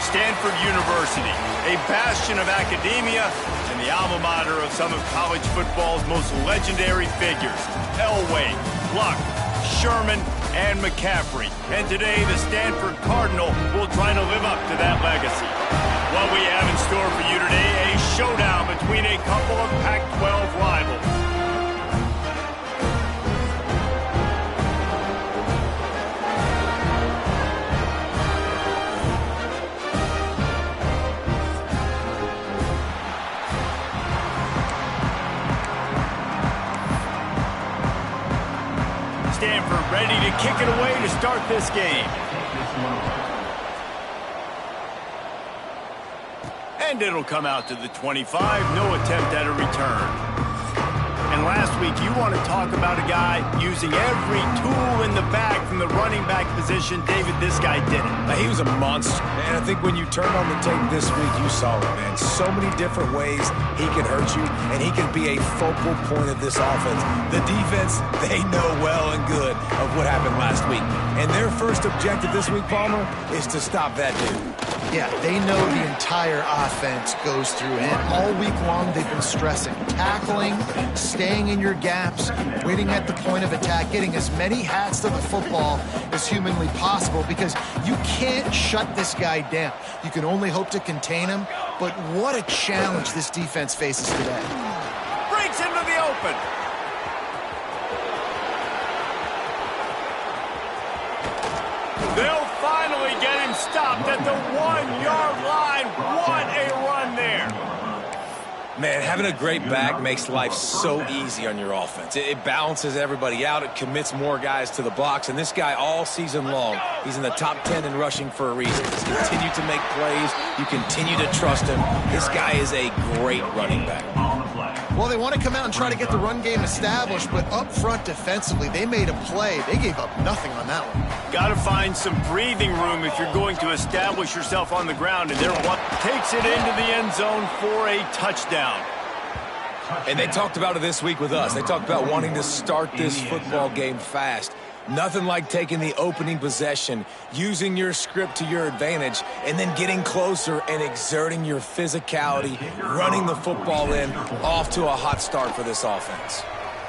Stanford University, a bastion of academia and the alma mater of some of college football's most legendary figures, Elway, Luck, Sherman, and McCaffrey. And today, the Stanford Cardinal will try to live up to that legacy. What we have in store for you today, a showdown between a couple of Pac-12 rivals. Stanford ready to kick it away to start this game. And it'll come out to the 25. No attempt at a return. And last week, you want to talk about a guy using every tool in the bag from the running back position. David, this guy did it. He was a monster. And I think when you turned on the tape this week, you saw it, man. So many different ways he can hurt you, and he can be a focal point of this offense. The defense, they know well and good of what happened last week. And their first objective this week, Palmer, is to stop that dude. Yeah, they know the entire offense goes through him. All week long, they've been stressing tackling, staying in your gaps, waiting at the point of attack, getting as many hats to the football as humanly possible, because you can't shut this guy down. You can only hope to contain him, but what a challenge this defense faces today. Breaks into the open. They'll finally get him stopped at the 1-yard line. What a run there. Man, having a great back makes life so easy on your offense. It balances everybody out. It commits more guys to the box. And this guy all season long, he's in the top 10 in rushing for a reason. He's continued to make plays. You continue to trust him. This guy is a great running back. Well, they want to come out and try to get the run game established, but up front defensively, they made a play. They gave up nothing on that one. Got to find some breathing room if you're going to establish yourself on the ground. And there one takes it into the end zone for a touchdown. And they talked about it this week with us. They talked about wanting to start this football game fast. Nothing like taking the opening possession, using your script to your advantage, and then getting closer and exerting your physicality, running the football in, off to a hot start for this offense.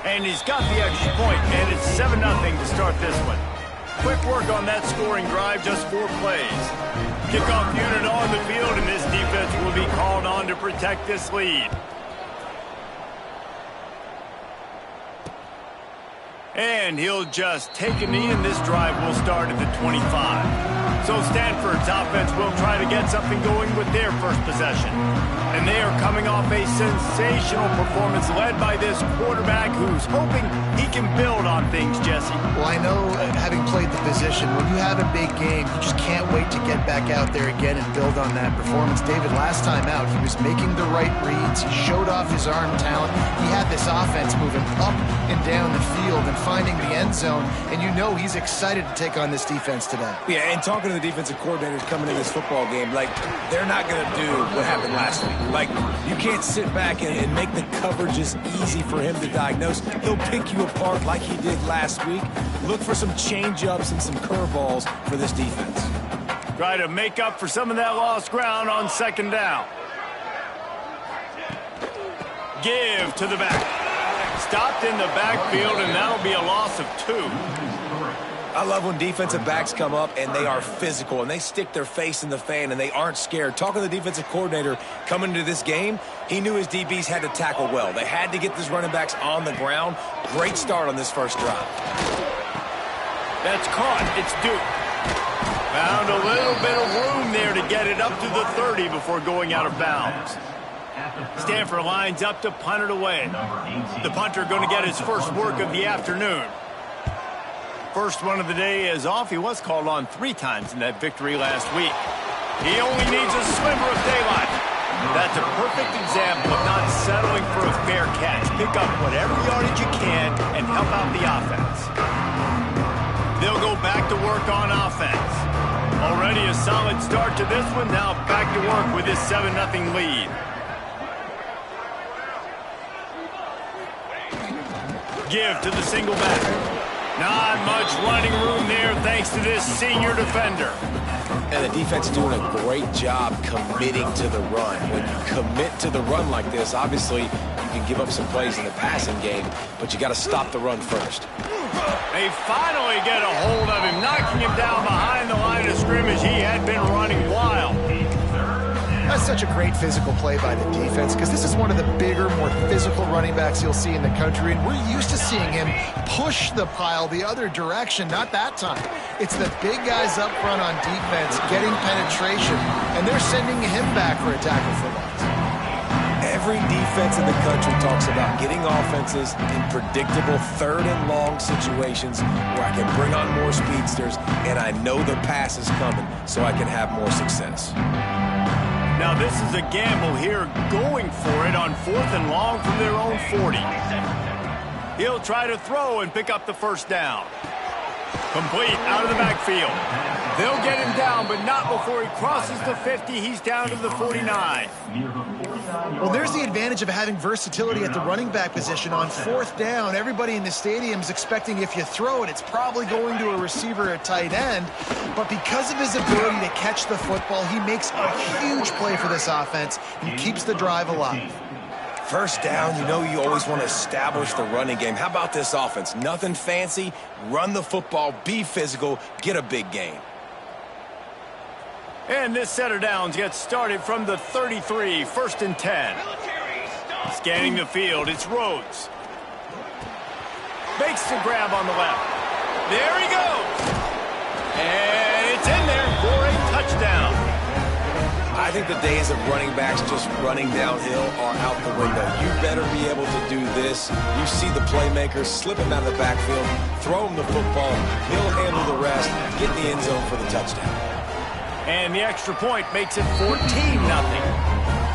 And he's got the extra point, and it's 7-0 to start this one. Quick work on that scoring drive, just 4 plays. Kickoff unit on the field, and this defense will be called on to protect this lead. And he'll just take a knee, and this drive will start at the 25. So Stanford's offense will try to get something going with their first possession. And they are coming off a sensational performance led by this quarterback who's hoping he can build on things, Jesse. Well, I know, having played the position, when you have a big game, you just can't wait to get back out there again and build on that performance. David, last time out, he was making the right reads. He showed off his arm talent. He had this offense moving up and down the field and finding the end zone, and you know he's excited to take on this defense today. Yeah, and talking to the defensive coordinators coming into this football game, like, they're not going to do what happened last week. Like, you can't sit back and make the coverages easy for him to diagnose. He'll pick you apart like he did last week. Look for some change-ups and some curveballs for this defense. Try to make up for some of that lost ground on second down. Give to the back. Stopped in the backfield, and that'll be a loss of 2. I love when defensive backs come up and they are physical and they stick their face in the fan and they aren't scared. Talking to the defensive coordinator coming into this game, he knew his DBs had to tackle well. They had to get these running backs on the ground. Great start on this first drive. That's caught. It's Duke. Found a little bit of room there to get it up to the 30 before going out of bounds. Stanford lines up to punt it away. The punter going to get his first work of the afternoon. First one of the day is off. He was called on 3 times in that victory last week. He only needs a sliver of daylight. That's a perfect example of not settling for a fair catch. Pick up whatever yardage you can and help out the offense. They'll go back to work on offense. Already a solid start to this one. Now back to work with this 7-0 lead. Give to the single back. Not much running room there thanks to this senior defender. And the defense is doing a great job committing to the run. When you commit to the run like this, obviously you can give up some plays in the passing game, but you got to stop the run first. They finally get a hold of him, knocking him down behind the line of scrimmage. He had been running wild. That's such a great physical play by the defense because this is one of the bigger, more physical running backs you'll see in the country, and we're used to seeing him push the pile the other direction. Not that time. It's the big guys up front on defense getting penetration, and they're sending him back for a tackle for loss. Every defense in the country talks about getting offenses in predictable third and long situations where I can bring on more speedsters and I know the pass is coming so I can have more success. Now this is a gamble here, going for it on 4th and long from their own 40. He'll try to throw and pick up the first down. Complete out of the backfield. They'll get him down, but not before he crosses the 50. He's down to the 49. Well, there's the advantage of having versatility at the running back position. On 4th down, everybody in the stadium is expecting if you throw it, it's probably going to a receiver or tight end. But because of his ability to catch the football, he makes a huge play for this offense and keeps the drive alive. First down, you know you always want to establish the running game. How about this offense? Nothing fancy. Run the football, be physical, get a big gain. And this set of downs gets started from the 33, 1st and 10. Scanning the field, it's Rhodes. Makes the grab on the left. There he goes. And it's in there for a touchdown. I think the days of running backs just running downhill are out the window. You better be able to do this. You see the playmakers, slip him out of the backfield, throw him the football, he'll handle the rest, get in the end zone for the touchdown. And the extra point makes it 14-0.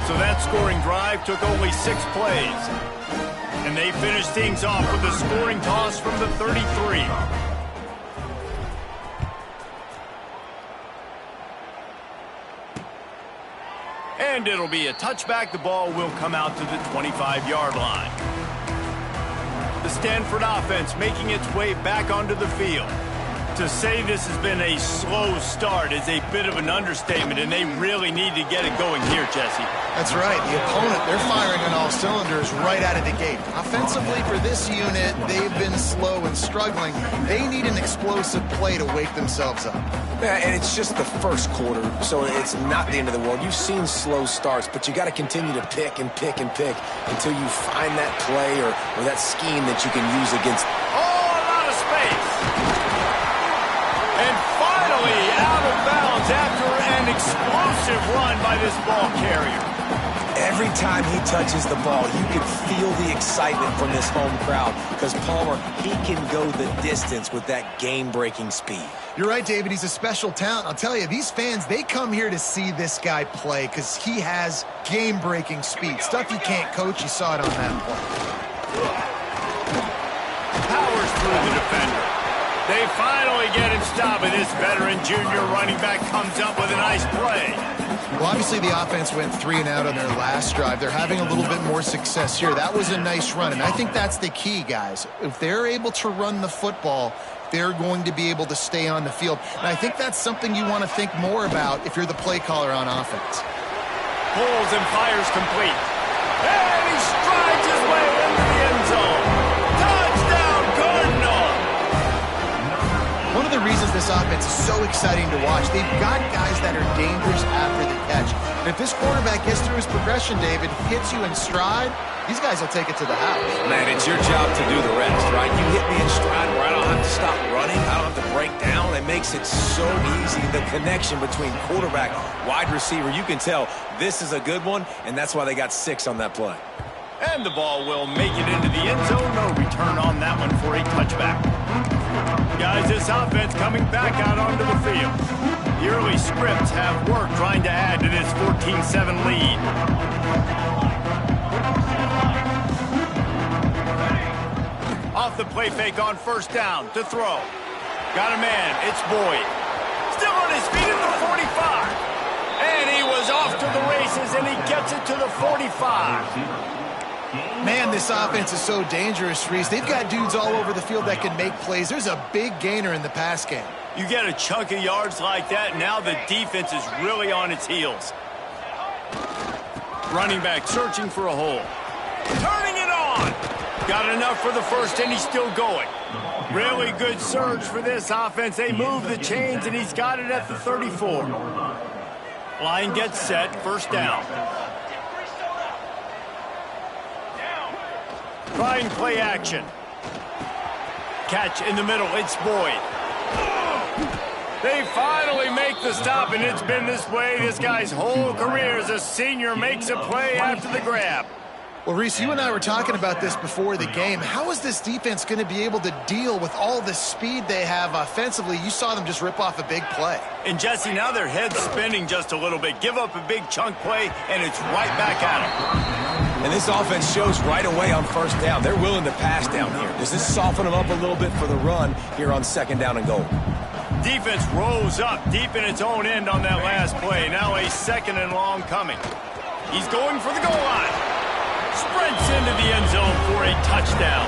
So that scoring drive took only 6 plays. And they finished things off with a scoring toss from the 33. And it'll be a touchback. The ball will come out to the 25-yard line. The Stanford offense making its way back onto the field. To say this has been a slow start is a bit of an understatement, and they really need to get it going here, Jesse. That's right. The opponent, they're firing on all cylinders right out of the gate. Offensively for this unit, they've been slow and struggling. They need an explosive play to wake themselves up. Yeah, and it's just the first quarter, so it's not the end of the world. You've seen slow starts, but you got to continue to pick and pick and pick until you find that play or that scheme that you can use against. Oh, a lot of space. And finally out of bounds after an explosive run by this ball carrier. Every time he touches the ball, you can feel the excitement from this home crowd because Palmer, he can go the distance with that game-breaking speed. You're right, David. He's a special talent. I'll tell you, these fans, they come here to see this guy play because he has game-breaking speed. Stuff you can't coach. You saw it on that play. Powers through the defender. They finally get him stopped, and this veteran junior running back comes up with a nice play. Well, obviously the offense went 3 and out on their last drive. They're having a little bit more success here. That was a nice run, and I think that's the key, guys. If they're able to run the football, they're going to be able to stay on the field. And I think that's something you want to think more about if you're the play caller on offense. Pulls and fires complete. And he strides his way into the end zone. Touchdown, Cardinal! One of the reasons this offense is so exciting to watch, they've got guys that are dangerous after the catch. And if this quarterback gets through his progression, David, hits you in stride, these guys will take it to the house. Man, it's your job to do the rest, right? You hit me in stride where I don't have to stop running. I don't have to break down. It makes it so easy. The connection between quarterback, wide receiver, you can tell this is a good one, and that's why they got 6 on that play. And the ball will make it into the end zone. No return on that one for a touchback. Guys, this offense coming back out onto the field. The early scripts have worked trying to add to this 14-7 lead. Off the play fake on first down to throw. Got a man. It's Boyd. Still on his feet at the 45. And he was off to the races, and he gets it to the 45. Man, this offense is so dangerous, Reese. They've got dudes all over the field that can make plays. There's a big gainer in the pass game. You get a chunk of yards like that, now the defense is really on its heels. Running back searching for a hole. Turning it on! Got enough for the first, and he's still going. Really good surge for this offense. They move the chains, and he's got it at the 34. Line gets set, first down. Trying play action. Catch in the middle, it's Boyd. They finally make the stop, and it's been this way this guy's whole career as a senior makes a play after the grab. Well, Reese, you and I were talking about this before the game. How is this defense going to be able to deal with all the speed they have offensively? You saw them just rip off a big play. And, Jesse, now their head's spinning just a little bit. Give up a big chunk play, and it's right back at them. And this offense shows right away on first down. They're willing to pass down here. Does this soften them up a little bit for the run here on second down and goal? Defense rose up deep in its own end on that last play. Now a second and long coming. He's going for the goal line. Sprints into the end zone for a touchdown.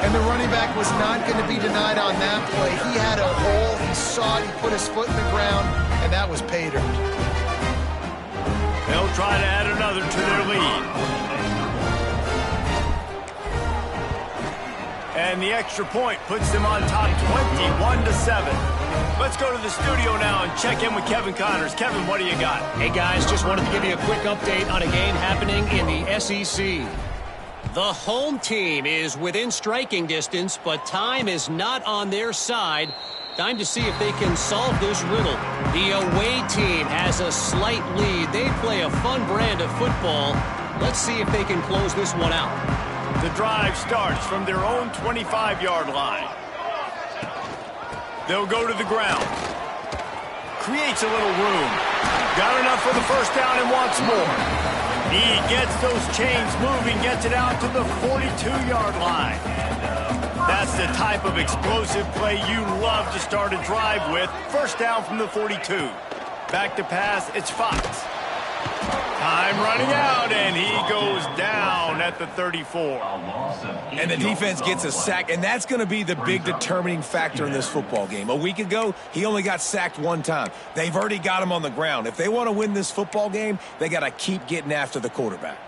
And the running back was not going to be denied on that play. He had a hole. He saw it. He put his foot in the ground, and that was pay dirt. They'll try to add another to their lead. And the extra point puts them on top 21-7. Let's go to the studio now and check in with Kevin Connors. Kevin, what do you got? Hey, guys, just wanted to give you a quick update on a game happening in the SEC. The home team is within striking distance, but time is not on their side. Time to see if they can solve this riddle. The away team has a slight lead. They play a fun brand of football. Let's see if they can close this one out. The drive starts from their own 25-yard line. They'll go to the ground. Creates a little room. Got enough for the first down and wants more. He gets those chains moving, gets it out to the 42-yard line. That's the type of explosive play you love to start a drive with. First down from the 42. Back to pass, it's Fox. Time running out, and he goes down at the 34. And the defense gets a sack, and that's going to be the big determining factor in this football game. A week ago, he only got sacked one time. They've already got him on the ground. If they want to win this football game, they got to keep getting after the quarterback.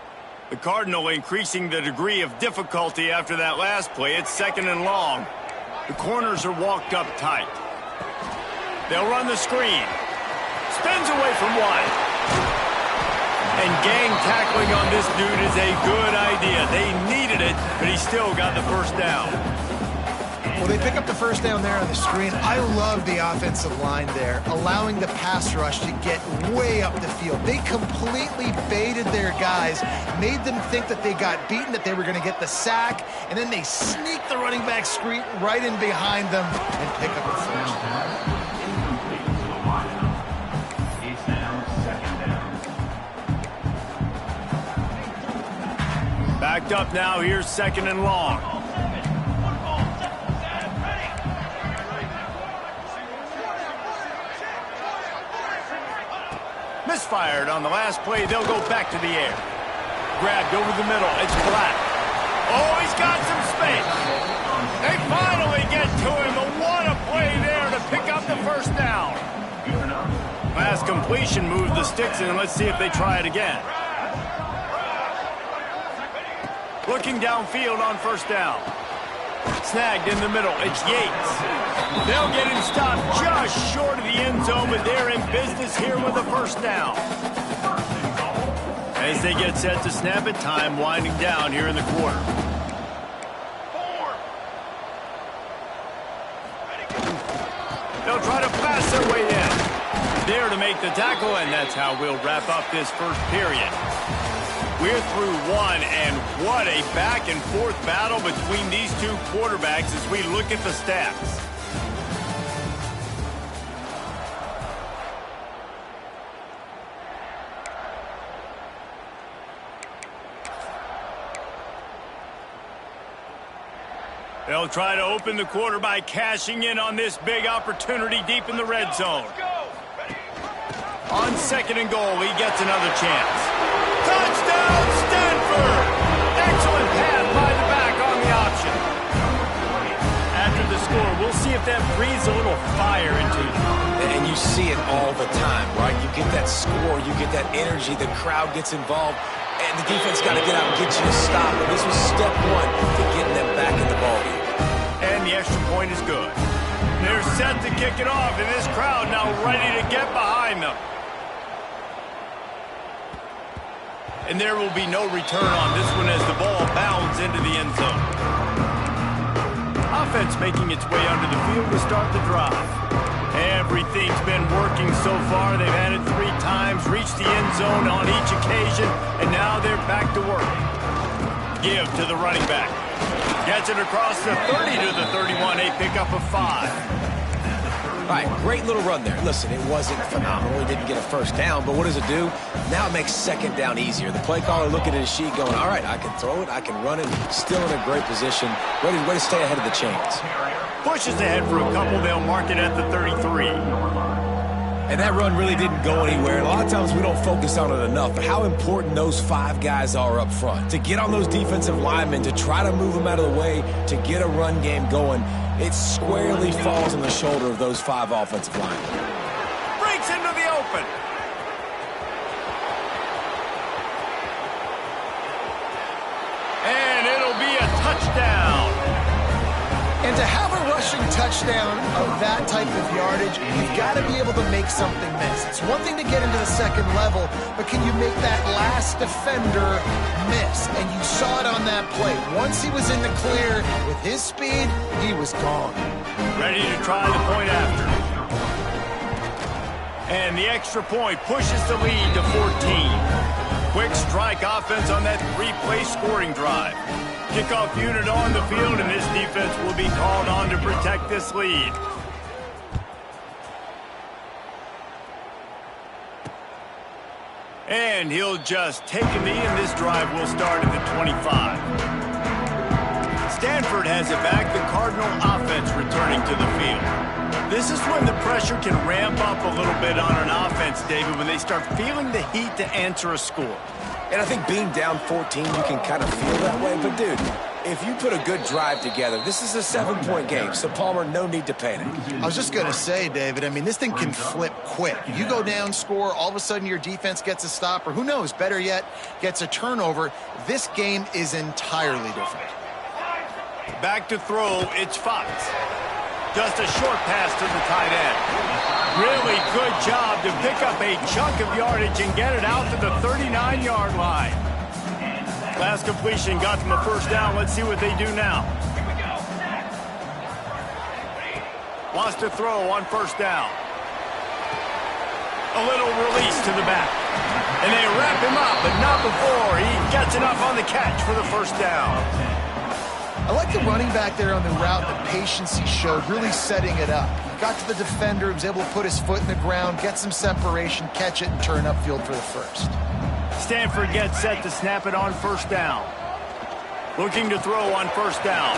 The Cardinal increasing the degree of difficulty after that last play. It's second and long. The corners are walked up tight. They'll run the screen. Spins away from one. And gang tackling on this dude is a good idea. They needed it, but he still got the first down. Well, they pick up the first down there on the screen. I love the offensive line there, allowing the pass rush to get way up the field. They completely baited their guys, made them think that they got beaten, that they were going to get the sack, and then they sneak the running back screen right in behind them and pick up the first down. Backed up now, here's second and long. Misfired on the last play, they'll go back to the air. Grabbed over the middle, it's Black. Oh, he's got some space. They finally get to him, but what a play there to pick up the first down. Last completion moved the sticks in, let's see if they try it again. Looking downfield on first down. Snagged in the middle. It's Yates. They'll get him stopped just short of the end zone, but they're in business here with a first down. As they get set to snap it, time winding down here in the quarter. They'll try to pass their way in. There to make the tackle, and that's how we'll wrap up this first period. We're through one, and what a back-and-forth battle between these two quarterbacks as we look at the stats. They'll try to open the quarter by cashing in on this big opportunity deep in the red zone. On second and goal, he gets another chance. Touchdown, Stanford! Excellent pass by the back on the option. After the score, we'll see if like that breathes a little fire into you. And you see it all the time, right? You get that score, you get that energy, the crowd gets involved, and the defense got to get out and get you to stop. And this was step one to getting them back in the ballgame. And the extra point is good. They're set to kick it off, and this crowd now ready to get behind them. And there will be no return on this one as the ball bounds into the end zone. Offense making its way onto the field to start the drive. Everything's been working so far. They've had it 3 times, reached the end zone on each occasion, and now they're back to work. Give to the running back. Gets it across the 30 to the 31, a pickup of 5. All right, great little run there. Listen, it wasn't phenomenal. He didn't get a first down, but what does it do? Now it makes second down easier. The play caller looking at his sheet going, all right, I can throw it, I can run it. Still in a great position. Ready to stay ahead of the chains. Pushes ahead for a couple. They'll mark it at the 33. And that run really didn't go anywhere. And a lot of times we don't focus on it enough, but how important those 5 guys are up front. To get on those defensive linemen, to try to move them out of the way, to get a run game going, it squarely falls on the shoulder of those 5 offensive linemen. Breaks into the open. And it'll be a touchdown. And to have a rushing touchdown of that type of yardage, you've got to be able to make something miss. It's one thing to get into the second level, but can you make that last defender miss? And you saw it on that play. Once he was in the clear with his speed, he was gone. Ready to try the point after. And the extra point pushes the lead to 14. Quick strike offense on that 3-play scoring drive. Kickoff unit on the field, and this defense will be called on to protect this lead. And he'll just take a knee, and this drive will start at the 25. Stanford has it back, the Cardinal offense returning to the field. This is when the pressure can ramp up a little bit on an offense, David, when they start feeling the heat to answer a score. And I think being down 14, you can kind of feel that way. But, dude, if you put a good drive together, this is a 7-point game. So, Palmer, no need to panic. I was just going to say, David, I mean, this thing can flip quick. You go down, score, all of a sudden your defense gets a stop, or who knows, better yet, gets a turnover. This game is entirely different. Back to throw, it's Fox. Just a short pass to the tight end. Really good job to pick up a chunk of yardage and get it out to the 39-yard line. Last completion got them a first down. Let's see what they do now. Wants to throw on first down. A little release to the back. And they wrap him up, but not before he gets enough on the catch for the first down. I like the running back there on the route, the patience he showed, really setting it up. He got to the defender, he was able to put his foot in the ground, get some separation, catch it, and turn upfield for the first. Stanford gets set to snap it on first down. Looking to throw on first down.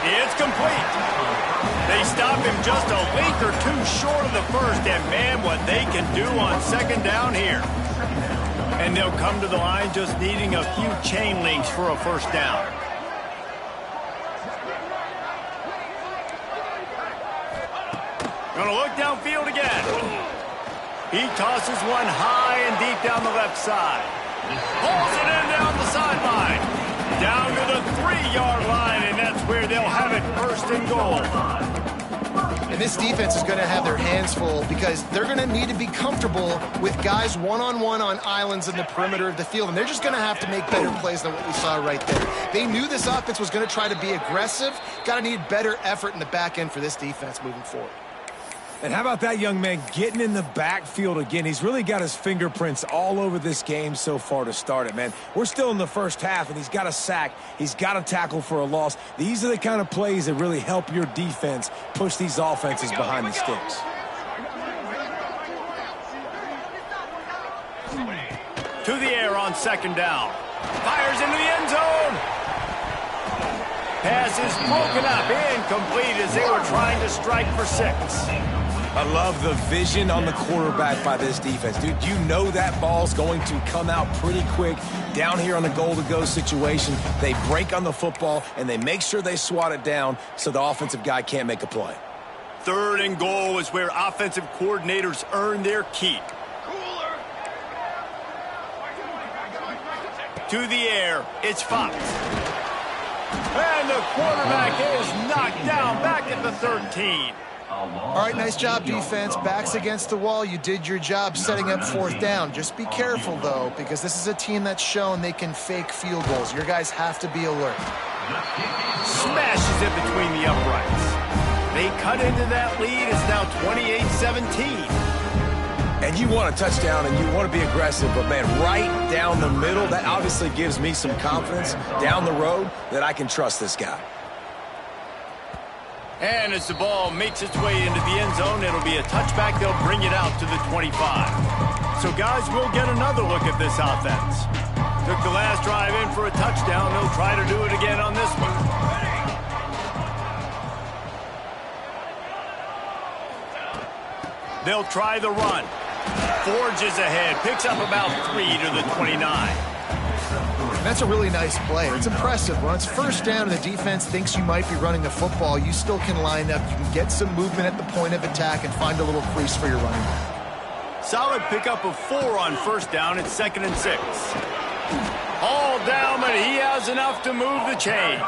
It's complete. They stop him just a length or two short of the first, and man, what they can do on second down here. And they'll come to the line just needing a few chain links for a first down. Going to look downfield again. He tosses one high and deep down the left side. Pulls it in down the sideline. Down to the 3-yard line, and that's where they'll have it first and goal. And this defense is going to have their hands full because they're going to need to be comfortable with guys one-on-one on islands in the perimeter of the field, and they're just going to have to make better plays than what we saw right there. They knew this offense was going to try to be aggressive. Got to need better effort in the back end for this defense moving forward. And how about that young man getting in the backfield again? He's really got his fingerprints all over this game so far to start it, man. We're still in the first half, and he's got a sack. He's got a tackle for a loss. These are the kind of plays that really help your defense push these offenses behind the sticks. To the air on second down. Fires into the end zone. Pass is broken up, incomplete as they were trying to strike for 6. I love the vision on the quarterback by this defense. Dude, you know that ball's going to come out pretty quick down here on the goal-to-go situation. They break on the football, and they make sure they swat it down so the offensive guy can't make a play. 3rd and goal is where offensive coordinators earn their keep. To the air, it's Fox. And the quarterback is knocked down back at the 13. All right, nice job, defense. Backs against the wall. You did your job setting up 4th down. Just be careful, though, because this is a team that's shown they can fake field goals. Your guys have to be alert. Smashes it between the uprights. They cut into that lead. It's now 28-17. And you want a touchdown and you want to be aggressive, but, man, right down the middle, that obviously gives me some confidence down the road that I can trust this guy. And as the ball makes its way into the end zone, it'll be a touchback. They'll bring it out to the 25. So, guys, we'll get another look at this offense. Took the last drive in for a touchdown. They'll try to do it again on this one. They'll try the run. Forges ahead. Picks up about 3 to the 29. That's a really nice play. It's impressive. When it's 1st down and the defense thinks you might be running the football, you still can line up. You can get some movement at the point of attack and find a little crease for your running back. Solid pickup of 4 on 1st down. It's 2nd and 6. All down, but he has enough to move the chains.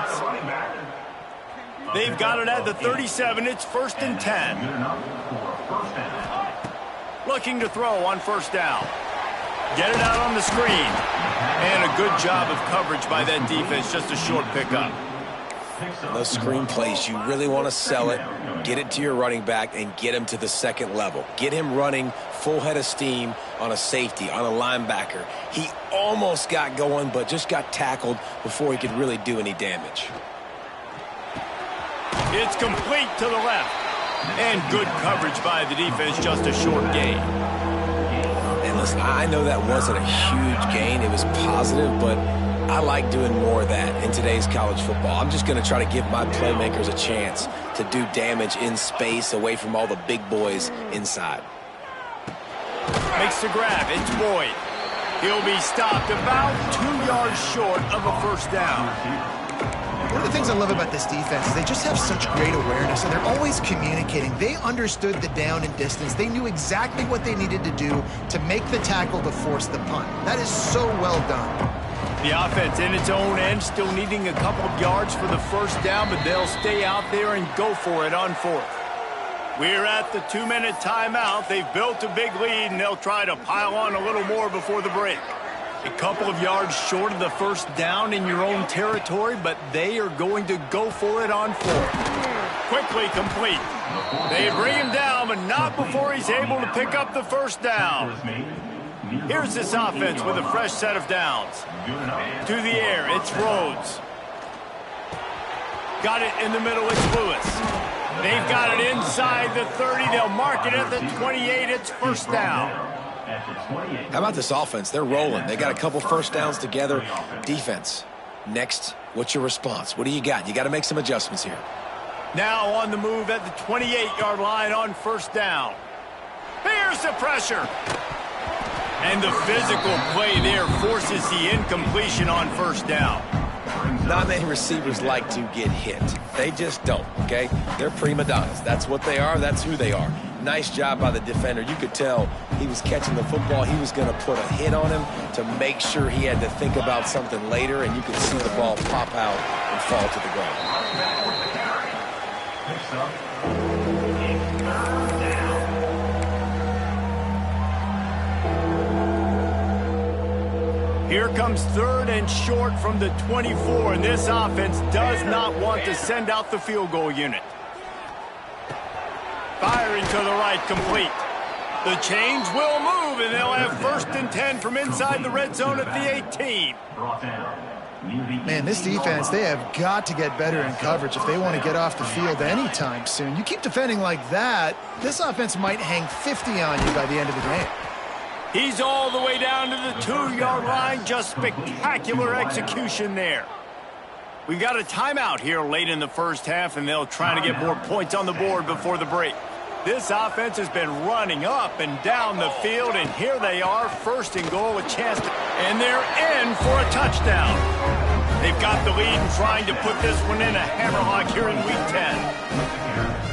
They've got it at the 37. It's 1st and 10. Looking to throw on 1st down. Get it out on the screen. And a good job of coverage by that defense. Just a short pickup. Those screen plays, you really want to sell it, get it to your running back, and get him to the 2nd level. Get him running full head of steam on a safety, on a linebacker. He almost got going, but just got tackled before he could really do any damage. It's complete to the left. And good coverage by the defense, just a short gain. And listen, I know that wasn't a huge gain. It was positive, but I like doing more of that in today's college football. I'm just going to try to give my playmakers a chance to do damage in space away from all the big boys inside. Makes the grab. It's Boyd. He'll be stopped about 2 yards short of a 1st down. One of the things I love about this defense is they just have such great awareness, and they're always communicating. They understood the down and distance. They knew exactly what they needed to do to make the tackle to force the punt. That is so well done. The offense in its own end, still needing a couple of yards for the 1st down, but they'll stay out there and go for it on 4th. We're at the 2-minute timeout. They've built a big lead, and they'll try to pile on a little more before the break. A couple of yards short of the 1st down in your own territory, but they are going to go for it on 4th. Quickly complete. They bring him down, but not before he's able to pick up the 1st down. Here's this offense with a fresh set of downs. To the air, it's Rhodes. Got it in the middle, it's Lewis. They've got it inside the 30. They'll mark it at the 28. It's 1st down. How about this offense? They're rolling. They got a couple 1st downs together. Defense, next, what's your response? What do you got? You got to make some adjustments here. Now on the move at the 28-yard line on 1st down. Here's the pressure. And the physical play there forces the incompletion on 1st down. Not many receivers like to get hit. They just don't, okay? They're prima donnas. That's what they are. That's who they are. Nice job by the defender. You could tell he was catching the football. He was going to put a hit on him to make sure he had to think about something later, and you could see the ball pop out and fall to the ground. Here comes 3rd and short from the 24, and this offense does not want to send out the field goal unit. Firing to the right, complete. The chains will move, and they'll have 1st and 10 from inside the red zone at the 18. Man, this defense, they have got to get better in coverage if they want to get off the field anytime soon. You keep defending like that, this offense might hang 50 on you by the end of the game. He's all the way down to the 2-yard line. Just spectacular execution there. We've got a timeout here late in the 1st half, and they'll try to get more points on the board before the break. This offense has been running up and down the field, and here they are, 1st and goal, a chance to, and they're in for a touchdown. They've got the lead and trying to put this one in a hammerlock here in Week 10.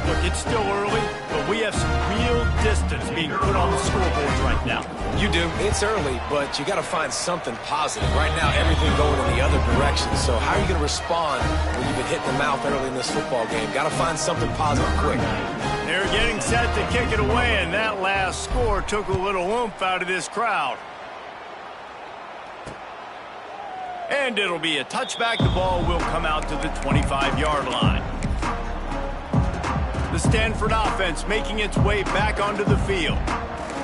Look, it's still early, but we have some real distance being put on the scoreboards right now. You do. It's early, but you got to find something positive. Right now, everything going in the other direction. So how are you going to respond when you've been hit in the mouth early in this football game? Got to find something positive quick. They're getting set to kick it away, and that last score took a little oomph out of this crowd. And it'll be a touchback. The ball will come out to the 25-yard line. The Stanford offense making its way back onto the field.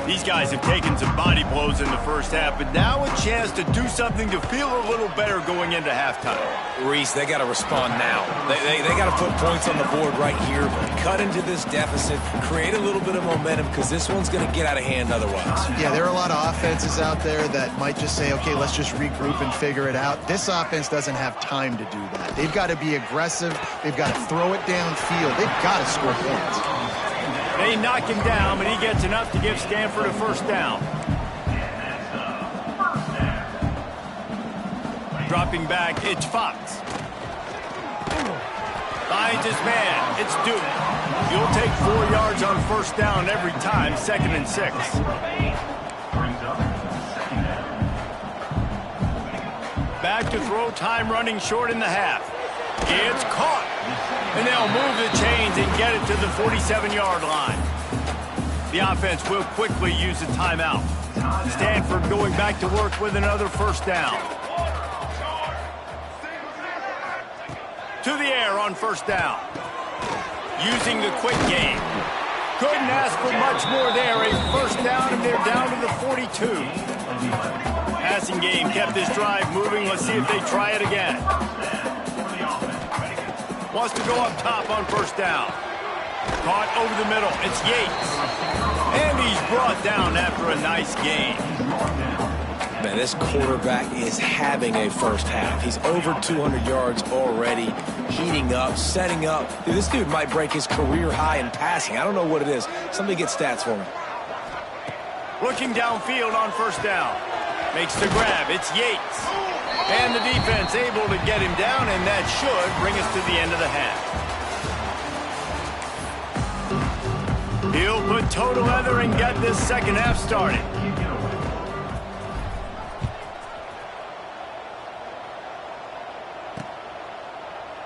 These guys have taken some body blows in the first half, but now a chance to do something to feel a little better going into halftime. Reese, they got to respond now. They got to put points on the board right here, cut into this deficit, create a little bit of momentum, because this one's going to get out of hand otherwise. Yeah, there are a lot of offenses out there that might just say, okay, let's just regroup and figure it out. This offense doesn't have time to do that. They've got to be aggressive. They've got to throw it downfield. They've got to score points. They knock him down, but he gets enough to give Stanford a first down. Dropping back, it's Fox. Finds his man, it's Duke. You'll take 4 yards on first down every time, 2nd and 6. Back to throw, time running short in the half. It's caught. And they'll move the chains and get it to the 47-yard line. The offense will quickly use a timeout. Stanford going back to work with another first down. To the air on first down. Using the quick game. Couldn't ask for much more there. A first down, and they're down to the 42. Passing game kept this drive moving. Let's see if they try it again. Wants to go up top on first down. Caught over the middle. It's Yates. And he's brought down after a nice gain. Man, this quarterback is having a first half. He's over 200 yards already, heating up, setting up. Dude, this dude might break his career high in passing. I don't know what it is. Somebody get stats for me. Looking downfield on first down. Makes the grab. It's Yates. And the defense able to get him down, and that should bring us to the end of the half. He'll put toe to leather and get this second half started.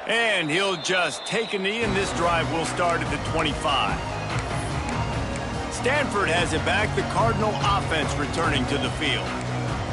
And he'll just take a knee, and this drive will start at the 25. Stanford has it back. The Cardinal offense returning to the field.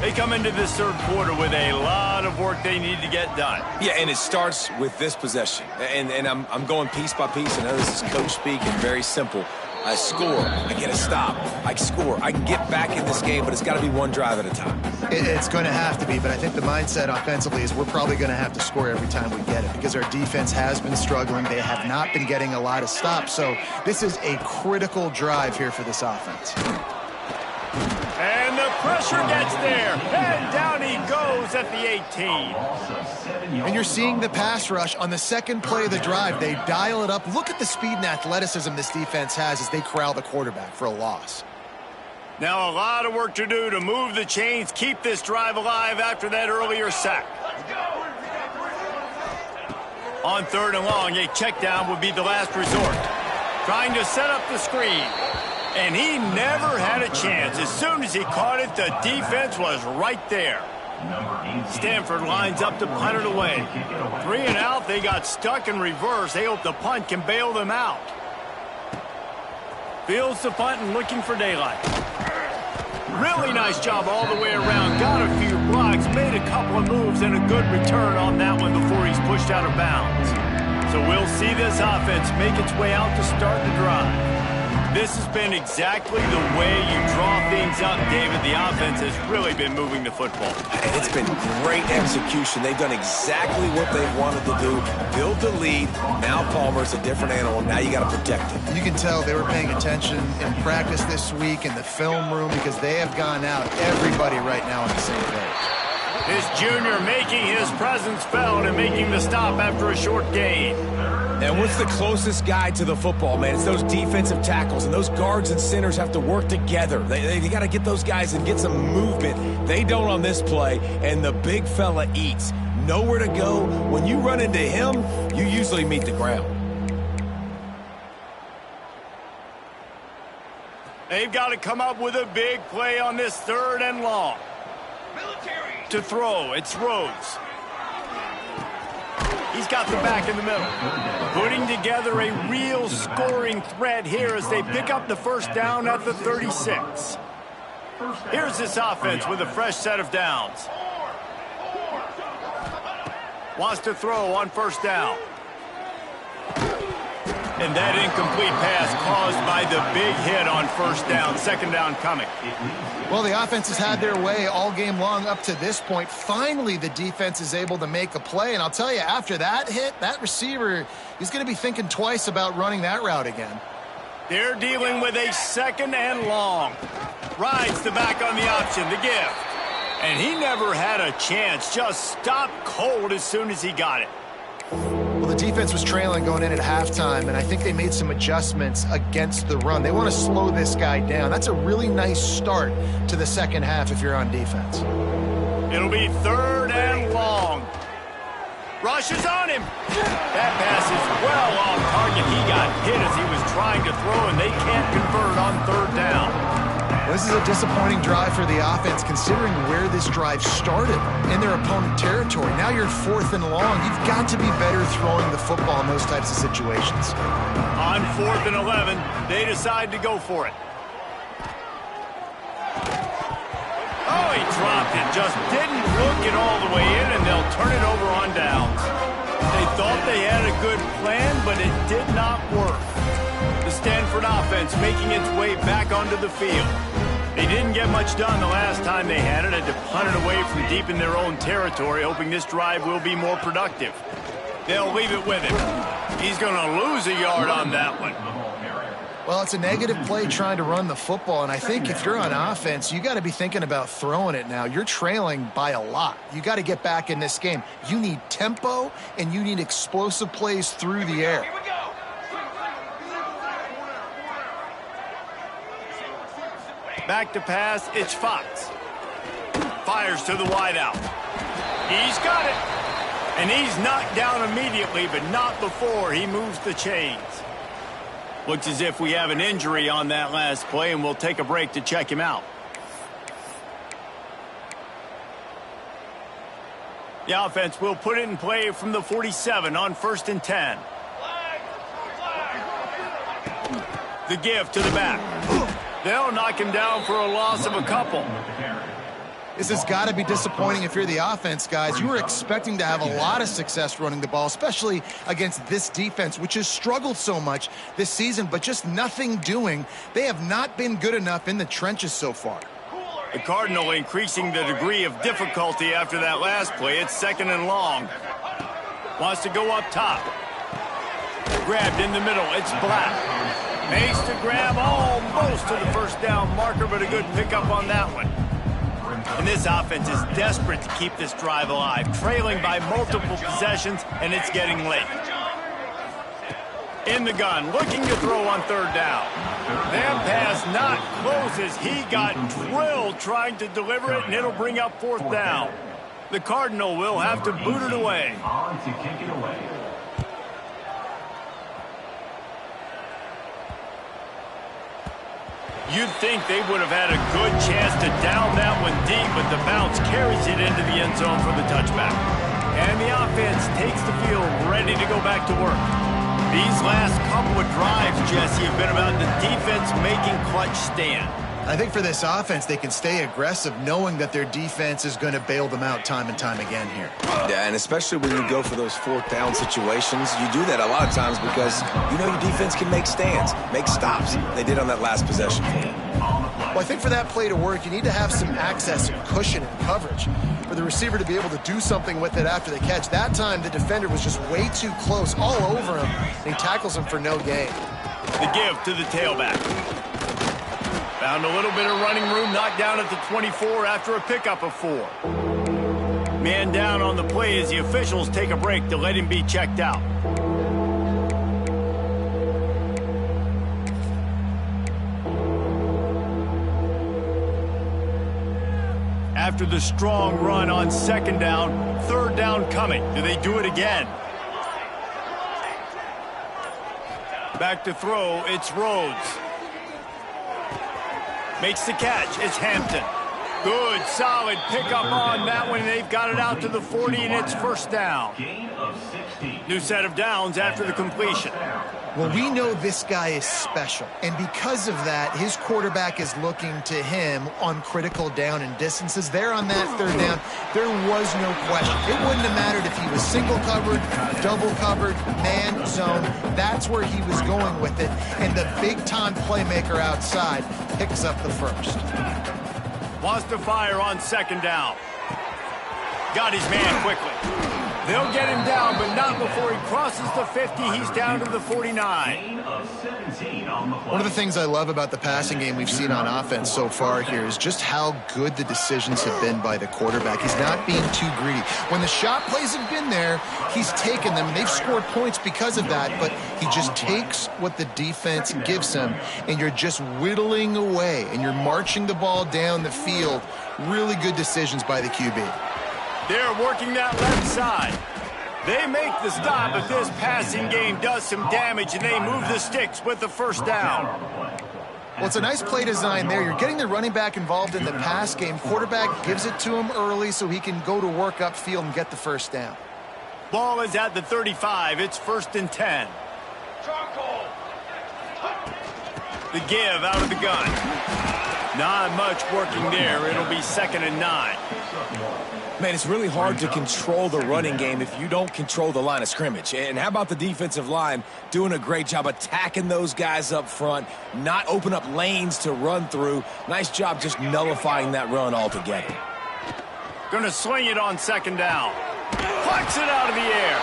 They come into this third quarter with a lot of work they need to get done. Yeah, and it starts with this possession. And I'm going piece by piece. I know this is coach speak and very simple. I score, I get a stop, I score. I can get back in this game, but it's got to be one drive at a time. It's going to have to be, but I think the mindset offensively is we're probably going to have to score every time we get it because our defense has been struggling. They have not been getting a lot of stops, so this is a critical drive here for this offense. And the pressure gets there, and down he goes at the 18. And you're seeing the pass rush on the second play of the drive. They dial it up. Look at the speed and athleticism this defense has as they corral the quarterback for a loss. Now a lot of work to do to move the chains, keep this drive alive after that earlier sack. On third and long, a check down would be the last resort. Trying to set up the screen. And he never had a chance. As soon as he caught it, the defense was right there. Stanford lines up to punt it away. 3 and out, they got stuck in reverse. They hope the punt can bail them out. Fields the punt and looking for daylight. Really nice job all the way around. Got a few blocks, made a couple of moves, and a good return on that one before he's pushed out of bounds. So we'll see this offense make its way out to start the drive. This has been exactly the way you draw things up, David. The offense has really been moving the football. And it's been great execution. They've done exactly what they wanted to do. Build the lead. Now Palmer's a different animal. Now you got to protect him. You can tell they were paying attention in practice this week in the film room because they have gone out, everybody right now on the same page. This junior making his presence felt and making the stop after a short gain. And what's the closest guy to the football, man? It's those defensive tackles, and those guards and centers have to work together. They got to get those guys and get some movement. They don't on this play, and the big fella eats. nowhere to go. When you run into him, you usually meet the ground. They've got to come up with a big play on this 3rd and long. To throw, it's Rhodes. He's got the back in the middle. Putting together a real scoring threat here as they pick up the first down at the 36. Here's this offense with a fresh set of downs. Wants to throw on first down. And that incomplete pass caused by the big hit on first down. 2nd down coming. Well, the offense has had their way all game long up to this point. Finally, the defense is able to make a play. And I'll tell you, after that hit, that receiver, he's going to be thinking twice about running that route again. They're dealing with a 2nd and long. Rides the back on the option, the gift. And he never had a chance. Just stopped cold as soon as he got it. Well, the defense was trailing going in at halftime, and I think they made some adjustments against the run. They want to slow this guy down. That's a really nice start to the second half if you're on defense. It'll be 3rd and long. Rush is on him. That pass is well off target. He got hit as he was trying to throw, and they can't convert on 3rd down. This is a disappointing drive for the offense, considering where this drive started in their opponent territory. Now you're 4th and long. You've got to be better throwing the football in those types of situations. On 4th and 11, they decide to go for it. Oh, he dropped it. Just didn't look it all the way in, and they'll turn it over on downs. They thought they had a good plan, but it did not work. The Stanford offense making its way back onto the field. They didn't get much done the last time they had it. Had to punt it away from deep in their own territory, hoping this drive will be more productive. They'll leave it with him. He's going to lose a yard on that one. Well, it's a negative play trying to run the football, and I think if you're on offense, you got to be thinking about throwing it now. You're trailing by a lot. You got to get back in this game. You need tempo, and you need explosive plays through the air. Back to pass, it's Fox. Fires to the wideout. He's got it. And he's knocked down immediately, but not before he moves the chains. Looks as if we have an injury on that last play, and we'll take a break to check him out. The offense will put it in play from the 47 on 1st and 10. The give to the back. They'll knock him down for a loss of a couple. This has got to be disappointing if you're the offense, guys. You were expecting to have a lot of success running the ball, especially against this defense, which has struggled so much this season, but just nothing doing. They have not been good enough in the trenches so far. The Cardinal increasing the degree of difficulty after that last play. It's 2nd and long. Wants to go up top. Grabbed in the middle. It's Black. Makes the grab almost to the first down marker, but a good pickup on that one. And this offense is desperate to keep this drive alive, trailing by multiple possessions, and it's getting late. In the gun, looking to throw on 3rd down. That pass not close as he got drilled trying to deliver it, and it'll bring up 4th down. The Cardinal will have to boot it away. You'd think they would have had a good chance to down that one deep, but the bounce carries it into the end zone for the touchback. And the offense takes the field ready to go back to work. These last couple of drives, Jesse, have been about the defense making clutch stand. I think for this offense, they can stay aggressive knowing that their defense is going to bail them out time and time again here. Yeah, and especially when you go for those 4th down situations, you do that a lot of times because you know your defense can make stands, make stops. They did on that last possession. Well, I think for that play to work, you need to have some access and cushion and coverage for the receiver to be able to do something with it after the catch. That time, the defender was just way too close, all over him, and he tackles him for no gain. The give to the tailback. Found a little bit of running room, knocked down at the 24 after a pickup of 4. Man down on the play as the officials take a break to let him be checked out. After after the strong run on second down. Third down coming. Do they do it again? Back to throw, it's Rhodes. Makes the catch, it's Hampton. Good, solid pickup on that one. They've got it out to the 40, and it's first down. New set of downs after the completion. Well, we know this guy is special, and because of that, his quarterback is looking to him on critical down and distances. There on that third down, there was no question. It wouldn't have mattered if he was single covered, double covered, man, zone. That's where he was going with it, and the big-time playmaker outside picks up the first. Wants to fire on second down. Got his man quickly. They'll get him down, but not before he crosses the 50. He's down to the 49. One of the things I love about the passing game we've seen on offense so far here is just how good the decisions have been by the quarterback. He's not being too greedy. When the shot plays have been there, he's taken them, and they've scored points because of that, but he just takes what the defense gives him, and you're just whittling away, and you're marching the ball down the field. Really good decisions by the QB. They're working that left side. They make the stop, but this passing game does some damage, and they move the sticks with the first down. Well, it's a nice play design there. You're getting the running back involved in the pass game. Quarterback gives it to him early so he can go to work upfield and get the first down. Ball is at the 35. It's first and 10. The give out of the gun. Not much working there. It'll be second and 9. Man, it's really hard to control the running game if you don't control the line of scrimmage. And how about the defensive line doing a great job attacking those guys up front, not open up lanes to run through. Nice job just nullifying that run altogether. Going to swing it on second down. Plucks it out of the air.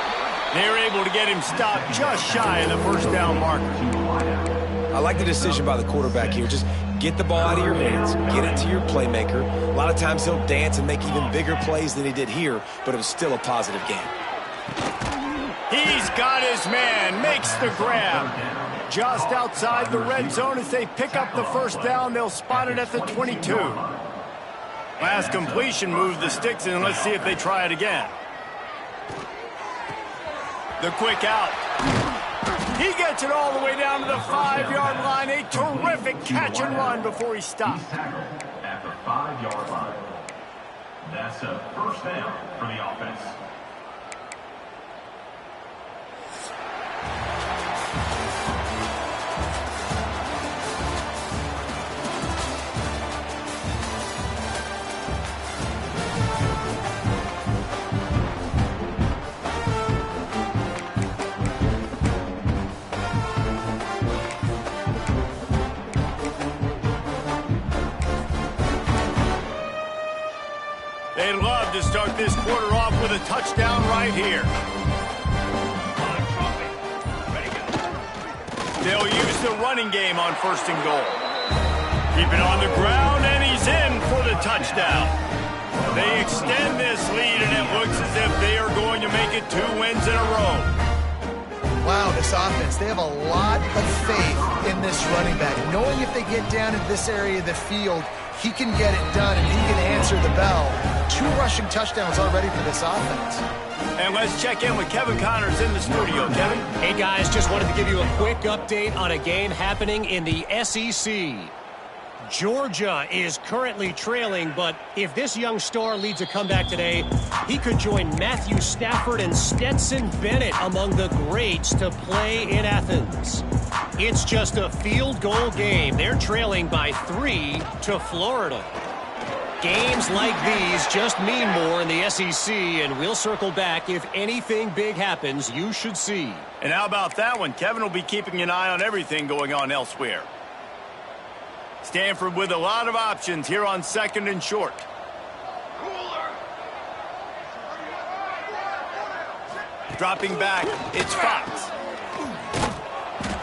They're able to get him stopped just shy of the first down marker. I like the decision by the quarterback here. Just get the ball out of your hands, get it to your playmaker. A lot of times he'll dance and make even bigger plays than he did here, but it was still a positive game. He's got his man, makes the grab. Just outside the red zone as they pick up the first down. They'll spot it at the 22. Last completion moved the sticks in. Let's see if they try it again. The quick out. He gets it all the way down to the 5-yard line. A terrific catch and run before he stopped. At the 5-yard line. That's a first down for the offense. They'd love to start this quarter off with a touchdown right here. They'll use the running game on first and goal. Keep it on the ground, and he's in for the touchdown. They extend this lead, and it looks as if they are going to make it 2 wins in a row. Wow, this offense, they have a lot of faith in this running back. Knowing if they get down in this area of the field, he can get it done, and he can answer the bell. 2 rushing touchdowns already for this offense. And let's check in with Kevin Connors in the studio. Kevin? Hey, guys, just wanted to give you a quick update on a game happening in the SEC. Georgia is currently trailing, but if this young star leads a comeback today, he could join Matthew Stafford and Stetson Bennett among the greats to play in Athens. It's just a field goal game. They're trailing by 3 to Florida. Games like these just mean more in the SEC, and we'll circle back if anything big happens you should see. And how about that one? Kevin will be keeping an eye on everything going on elsewhere. Stanford with a lot of options here on second and short. Dropping back, it's Fox.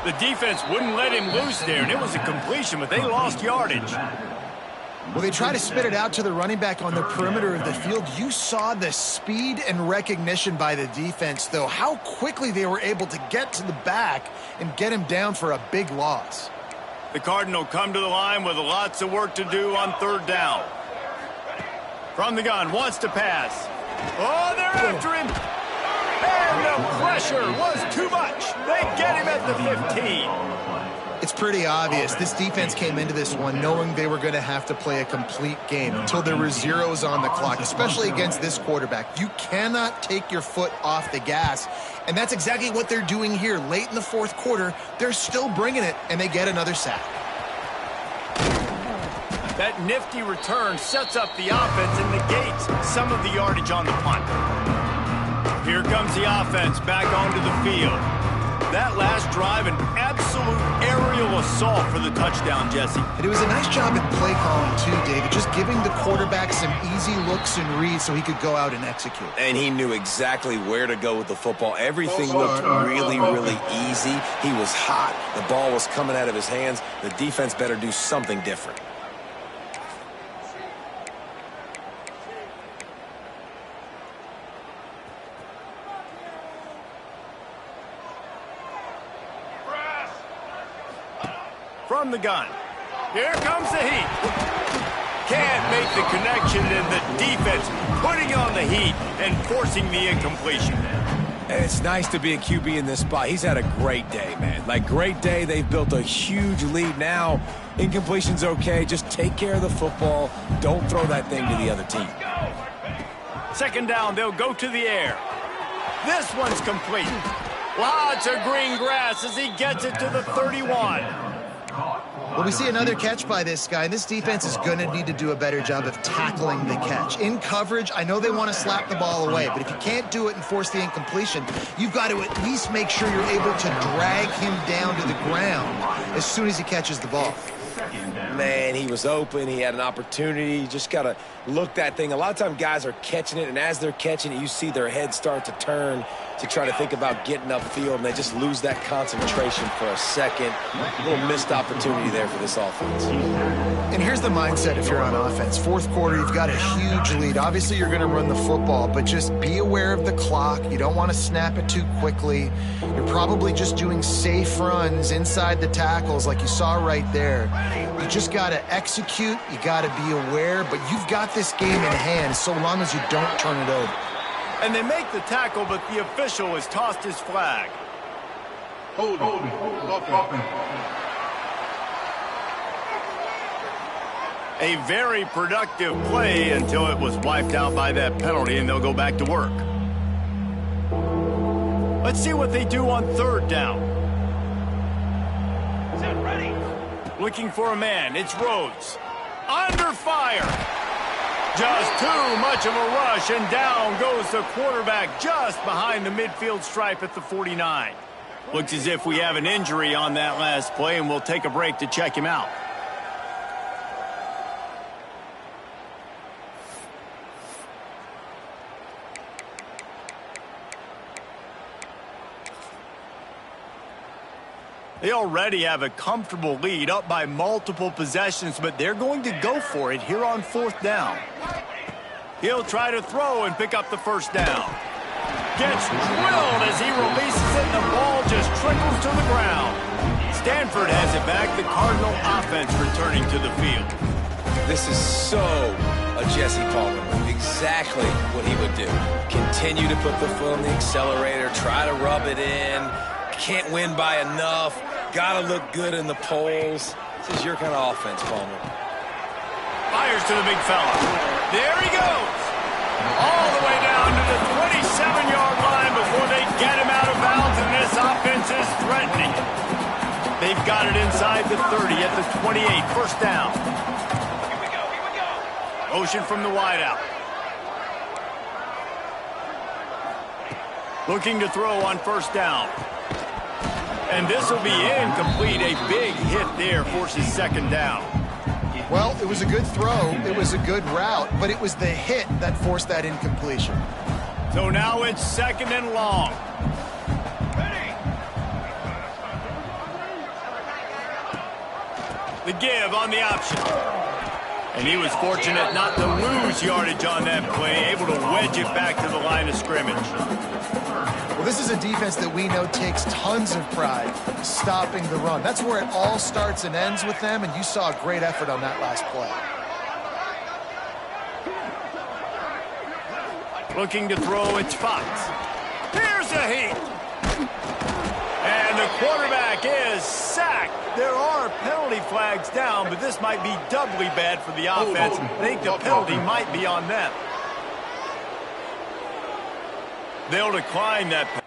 The defense wouldn't let him loose there, and it was a completion, but they lost yardage. Well, they try to spit it out to the running back on the perimeter of the field. You saw the speed and recognition by the defense, though, how quickly they were able to get to the back and get him down for a big loss. The Cardinal come to the line with lots of work to do on third down. From the gun, wants to pass. Oh, they're after him. And the pressure was too much. They get him at the 15. It's pretty obvious. This defense came into this one knowing they were going to have to play a complete game until there were zeros on the clock, especially against this quarterback. You cannot take your foot off the gas, and that's exactly what they're doing here. Late in the fourth quarter, they're still bringing it, and they get another sack. That nifty return sets up the offense and negates some of the yardage on the punt. Here comes the offense back onto the field. That last drive, an absolute aerial assault for the touchdown, Jesse. And it was a nice job at play calling, too, David, just giving the quarterback some easy looks and reads so he could go out and execute. And he knew exactly where to go with the football. Everything looked really, really easy. He was hot. The ball was coming out of his hands. The defense better do something different. From the gun. Here comes the heat. Can't make the connection, and the defense putting on the heat and forcing the incompletion. And it's nice to be a QB in this spot. He's had a great day, man. Like, great day. They've built a huge lead now. Incompletion's okay. Just take care of the football. Don't throw that thing to the other team. Second down, they'll go to the air. This one's complete. Lots of green grass as he gets it to the 31. Well, we see another catch by this guy, and this defense is going to need to do a better job of tackling the catch. In coverage, I know they want to slap the ball away, but if you can't do it and force the incompletion, you've got to at least make sure you're able to drag him down to the ground as soon as he catches the ball. Man, he was open. He had an opportunity. You just got to look that thing. A lot of times guys are catching it, and as they're catching it, you see their head start to turn to try to think about getting upfield, and they just lose that concentration for a second. A little missed opportunity there for this offense. And here's the mindset if you're on offense. Fourth quarter, you've got a huge lead. Obviously, you're going to run the football, but just be aware of the clock. You don't want to snap it too quickly. You're probably just doing safe runs inside the tackles like you saw right there. You just got to execute. You got to be aware, but you've got this game in hand so long as you don't turn it over. And they make the tackle, but the official has tossed his flag. Hold it. A very productive play until it was wiped out by that penalty, and they'll go back to work. Let's see what they do on third down. Set ready. Looking for a man. It's Rhodes. Under fire. Just too much of a rush, and down goes the quarterback just behind the midfield stripe at the 49. Looks as if we have an injury on that last play, and we'll take a break to check him out. They already have a comfortable lead, up by multiple possessions, but they're going to go for it here on fourth down. He'll try to throw and pick up the first down. Gets drilled as he releases it, and the ball just trickles to the ground. Stanford has it back, the Cardinal offense returning to the field. This is so a Jesse Palmer move. Exactly what he would do. Continue to put the foot on the accelerator, try to rub it in. Can't win by enough. Gotta look good in the polls. This is your kind of offense, Palmer. Fires to the big fella. There he goes. All the way down to the 27-yard line before they get him out of bounds, and this offense is threatening. They've got it inside the 30 at the 28. First down. Here we go. Motion from the wideout. Looking to throw on first down. And this will be incomplete. A big hit there forces second down. Well, it was a good throw. It was a good route, but it was the hit that forced that incompletion. So now it's second and long. The give on the option. And he was fortunate not to lose yardage on that play, able to wedge it back to the line of scrimmage. Well, this is a defense that we know takes tons of pride stopping the run. That's where it all starts and ends with them, and you saw a great effort on that last play. Looking to throw, it's Fox. Here's a heat. And the quarterback is sacked. There are penalty flags down, but this might be doubly bad for the offense. I think the penalty might be on them. They'll decline that penalty.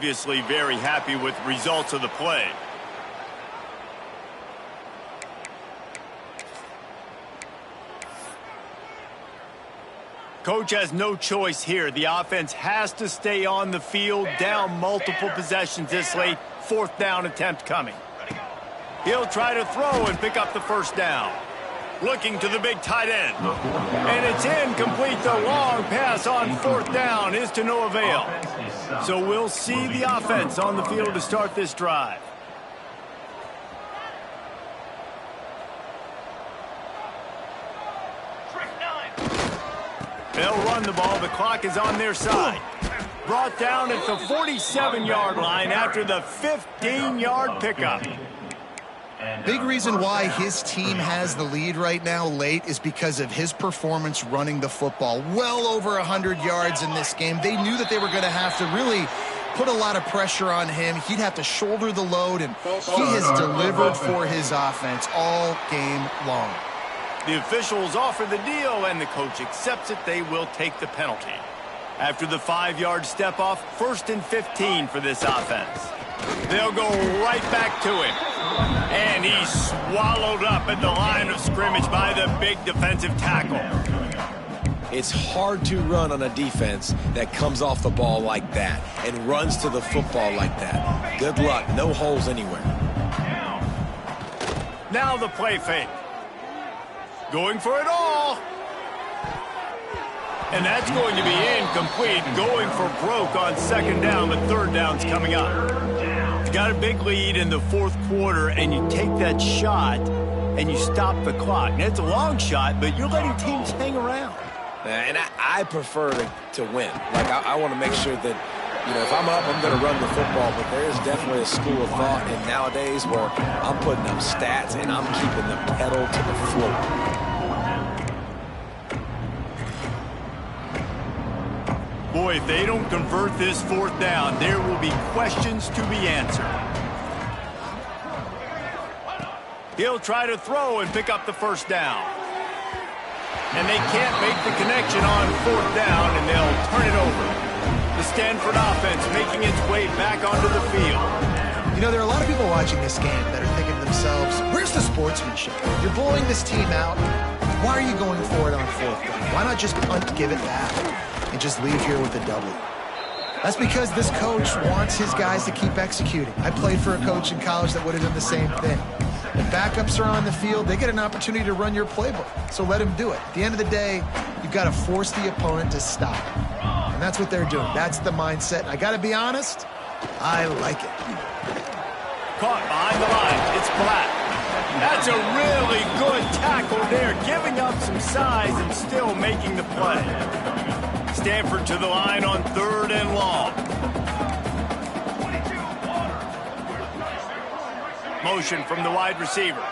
obviously very happy with the results of the play. Coach has no choice here. The offense has to stay on the field, down multiple possessions this late. 4th down attempt coming. He'll try to throw and pick up the first down. Looking to the big tight end. And it's incomplete. The long pass on 4th down is to no avail. So we'll see the offense on the field to start this drive. They'll run the ball. The clock is on their side. Brought down at the 47-yard line after the 15-yard pickup. Big reason why his team has the lead right now late is because of his performance running the football. Well over 100 yards in this game. They knew that they were going to have to really put a lot of pressure on him. He'd have to shoulder the load, and he has delivered for his offense all game long. The officials offer the deal, and the coach accepts it. They will take the penalty. After the 5-yard step off, 1st and 15 for this offense. They'll go right back to him. And he's swallowed up at the line of scrimmage by the big defensive tackle. It's hard to run on a defense that comes off the ball like that and runs to the football like that. Good luck. No holes anywhere. Now the play fake. Going for it all. And that's going to be incomplete. Going for broke on 2nd down, but 3rd down's coming up. You got a big lead in the 4th quarter, and you take that shot, and you stop the clock. Now, it's a long shot, but you're letting teams hang around. And I prefer to win. Like, I want to make sure that, you know, if I'm up, I'm going to run the football. But there is definitely a school of thought in nowadays where I'm putting up stats, and I'm keeping the pedal to the floor. Boy, if they don't convert this 4th down, there will be questions to be answered. He'll try to throw and pick up the first down. And they can't make the connection on 4th down, and they'll turn it over. The Stanford offense making its way back onto the field. You know, there are a lot of people watching this game that are thinking to themselves, where's the sportsmanship? You're blowing this team out. Why are you going for it on 4th down? Why not just punt, give it back, and just leave here with a W? That's because this coach wants his guys to keep executing. I played for a coach in college that would have done the same thing. When backups are on the field, they get an opportunity to run your playbook, so let them do it. At the end of the day, you've got to force the opponent to stop. And that's what they're doing. That's the mindset. I got to be honest, I like it. Caught behind the line. It's Black. That's a really good tackle there, giving up some size and still making the play. Stanford to the line on 3rd and long. Motion from the wide receiver.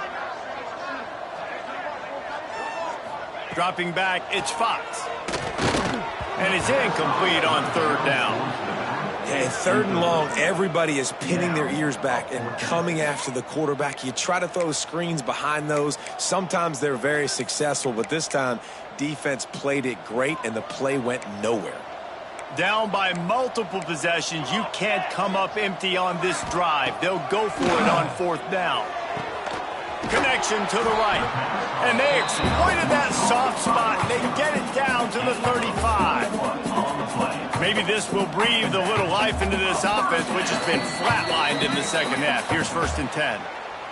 Dropping back, it's Fox. And it's incomplete on 3rd down. Yeah, 3rd and long, everybody is pinning their ears back and coming after the quarterback. You try to throw screens behind those. Sometimes they're very successful, but this time, defense played it great, and the play went nowhere. Down by multiple possessions, you can't come up empty on this drive. They'll go for it on 4th down. Connection to the right. And they exploited that soft spot. They get it down to the 35. Maybe this will breathe a little life into this offense, which has been flatlined in the 2nd half. Here's 1st and 10.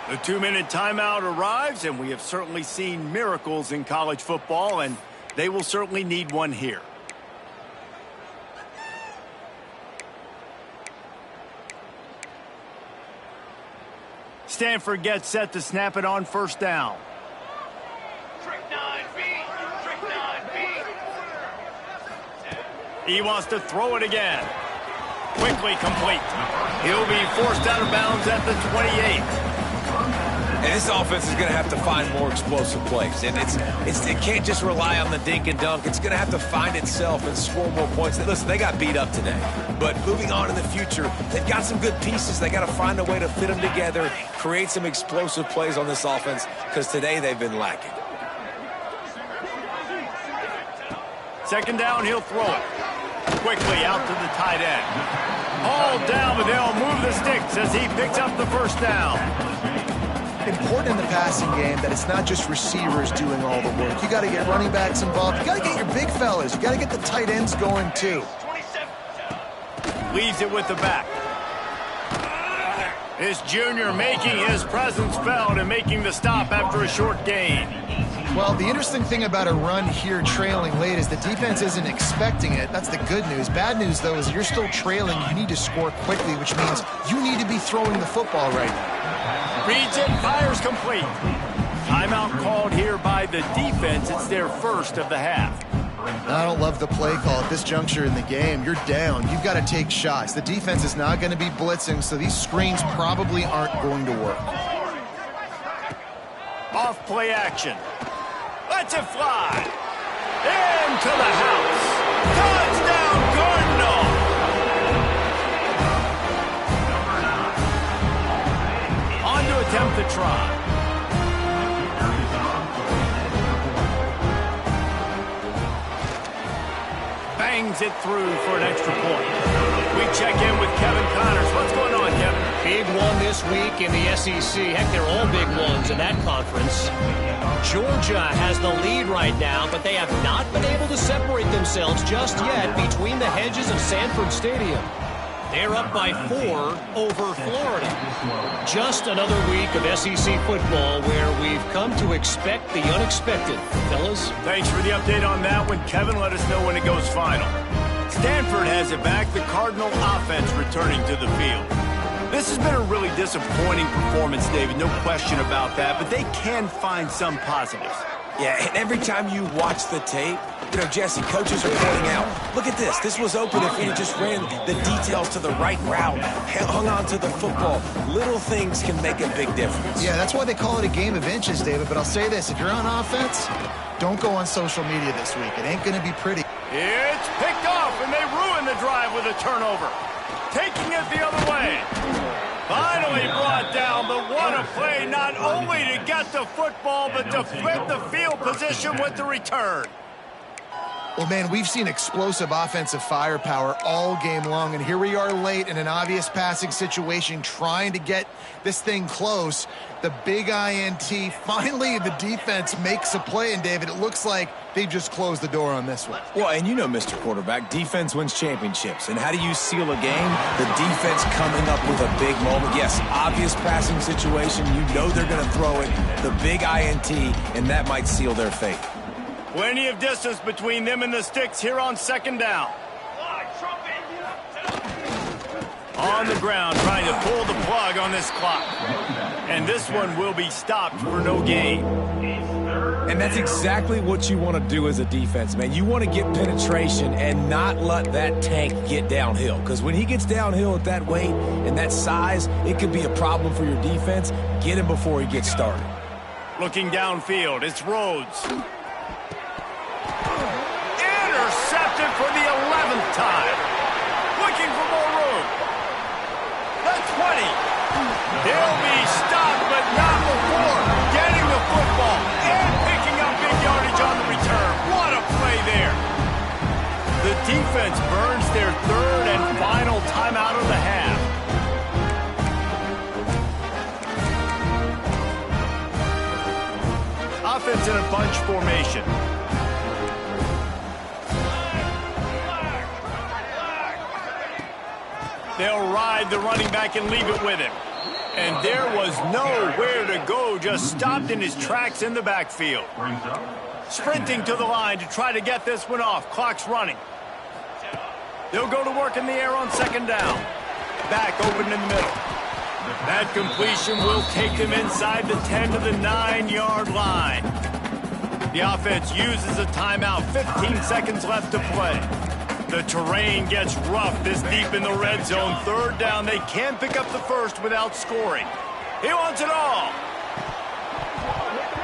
The 2-minute timeout arrives, and we have certainly seen miracles in college football, and they will certainly need one here. Stanford gets set to snap it on 1st down. He wants to throw it again. Quickly complete. He'll be forced out of bounds at the 28. And this offense is going to have to find more explosive plays. And it can't just rely on the dink and dunk. It's going to have to find itself and score more points. Listen, they got beat up today. But moving on in the future, they've got some good pieces. They got to find a way to fit them together, create some explosive plays on this offense, because today they've been lacking. 2nd down, he'll throw it. Quickly out to the tight end. Hauled down, but they'll move the sticks as he picks up the first down. Important in the passing game that it's not just receivers doing all the work. You got to get running backs involved. You got to get your big fellas. You got to get the tight ends going too. Leaves it with the back. This junior making his presence felt and making the stop after a short gain. Well, the interesting thing about a run here trailing late is the defense isn't expecting it. That's the good news. Bad news, though, is you're still trailing. You need to score quickly, which means you need to be throwing the football right now. Reads it, fires complete. Timeout called here by the defense. It's their first of the half. I don't love the play call at this juncture in the game. You're down. You've got to take shots. The defense is not going to be blitzing, so these screens probably aren't going to work. Off play action. Lets it fly. Into the house. Touchdown, Cardinal. On to attempt the try. Bangs it through for an extra point. We check in with Kevin Connors. What's going on, Kevin? Big one this week in the SEC. Heck, they're all big ones in that conference. Georgia has the lead right now, but they have not been able to separate themselves just yet between the hedges of Stanford Stadium. They're up by 4 over Florida. Just another week of SEC football where we've come to expect the unexpected, fellas. Thanks for the update on that one, Kevin. Let us know when it goes final. Stanford has it back. The Cardinal offense returning to the field. This has been a really disappointing performance, David. No question about that, but they can find some positives. Yeah, and every time you watch the tape, Jesse, coaches are pointing out, look at this. This was open if we just ran the details to the right route, hung on to the football. Little things can make a big difference. Yeah, that's why they call it a game of inches, David. But I'll say this, if you're on offense, don't go on social media this week. It ain't going to be pretty. It's picked off, and they ruin the drive with a turnover. Taking it the other way. Finally brought down, but what a play, not only to get the football, but to flip the field position with the return. Well, man, we've seen explosive offensive firepower all game long, and here we are late in an obvious passing situation trying to get this thing close. The big INT, finally the defense makes a play, and David, it looks like they just closed the door on this one. Well, and you know, Mr. Quarterback, defense wins championships. And how do you seal a game? The defense coming up with a big moment. Yes, obvious passing situation. You know they're going to throw it. The big INT, and that might seal their fate. Plenty of distance between them and the sticks here on second down. On the ground, trying to pull the plug on this clock. And this one will be stopped for no gain. And that's exactly what you want to do as a defense, man. You want to get penetration and not let that tank get downhill. Because when he gets downhill at that weight and that size, it could be a problem for your defense. Get him before he gets started. Looking downfield, it's Rhodes. Intercepted for the 11th time. Looking for more room. The 20. They'll be stopped, but not before getting the football and picking up big yardage on the return. What a play there. The defense burns their third and final timeout of the half. Offense in a bunch formation. They'll ride the running back and leave it with him. And there was nowhere to go, just stopped in his tracks in the backfield. Sprinting to the line to try to get this one off. Clock's running. They'll go to work in the air on second down. Back open in the middle. That completion will take them inside the 10 to the 9-yard line. The offense uses a timeout. 15 seconds left to play. The terrain gets rough this deep in the red zone. Third down, they can't pick up the first without scoring. He wants it all.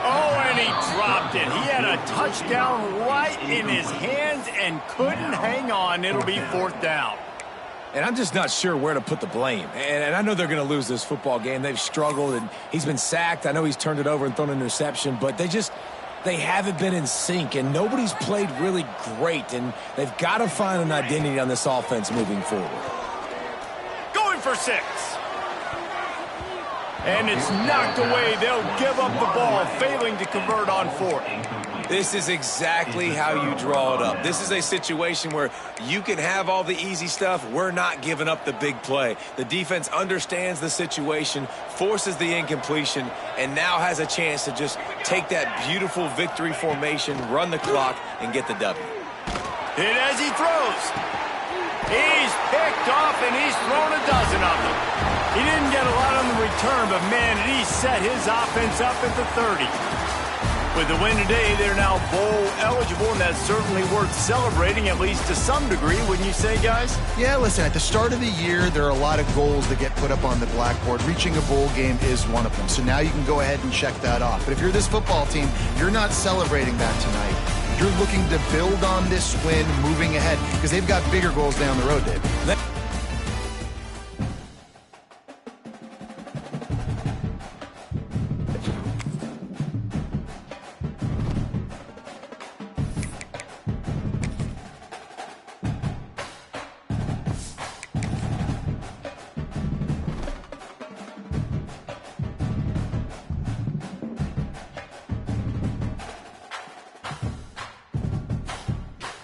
Oh, and he dropped it. He had a touchdown right in his hands and couldn't hang on. It'll be fourth down. And I'm just not sure where to put the blame. And I know they're going to lose this football game. They've struggled, and he's been sacked. I know he's turned it over and thrown an interception, but they haven't been in sync, and nobody's played really great, and they've got to find an identity on this offense moving forward. for 6. And it's knocked away. They'll give up the ball, failing to convert on 4th. This is exactly how you draw it up. This is a situation where you can have all the easy stuff. We're not giving up the big play. The defense understands the situation, forces the incompletion, and now has a chance to just take that beautiful victory formation, run the clock, and get the W. Hit as he throws. He's picked off, and he's thrown a dozen of them. He didn't get a lot on the return, but, man, he set his offense up at the 30. With the win today, they're now bowl eligible, and that's certainly worth celebrating, at least to some degree, wouldn't you say, guys? Yeah, listen, at the start of the year, there are a lot of goals that get put up on the blackboard. Reaching a bowl game is one of them. So now you can go ahead and check that off. But if you're this football team, you're not celebrating that tonight. You're looking to build on this win moving ahead because they've got bigger goals down the road, Dave.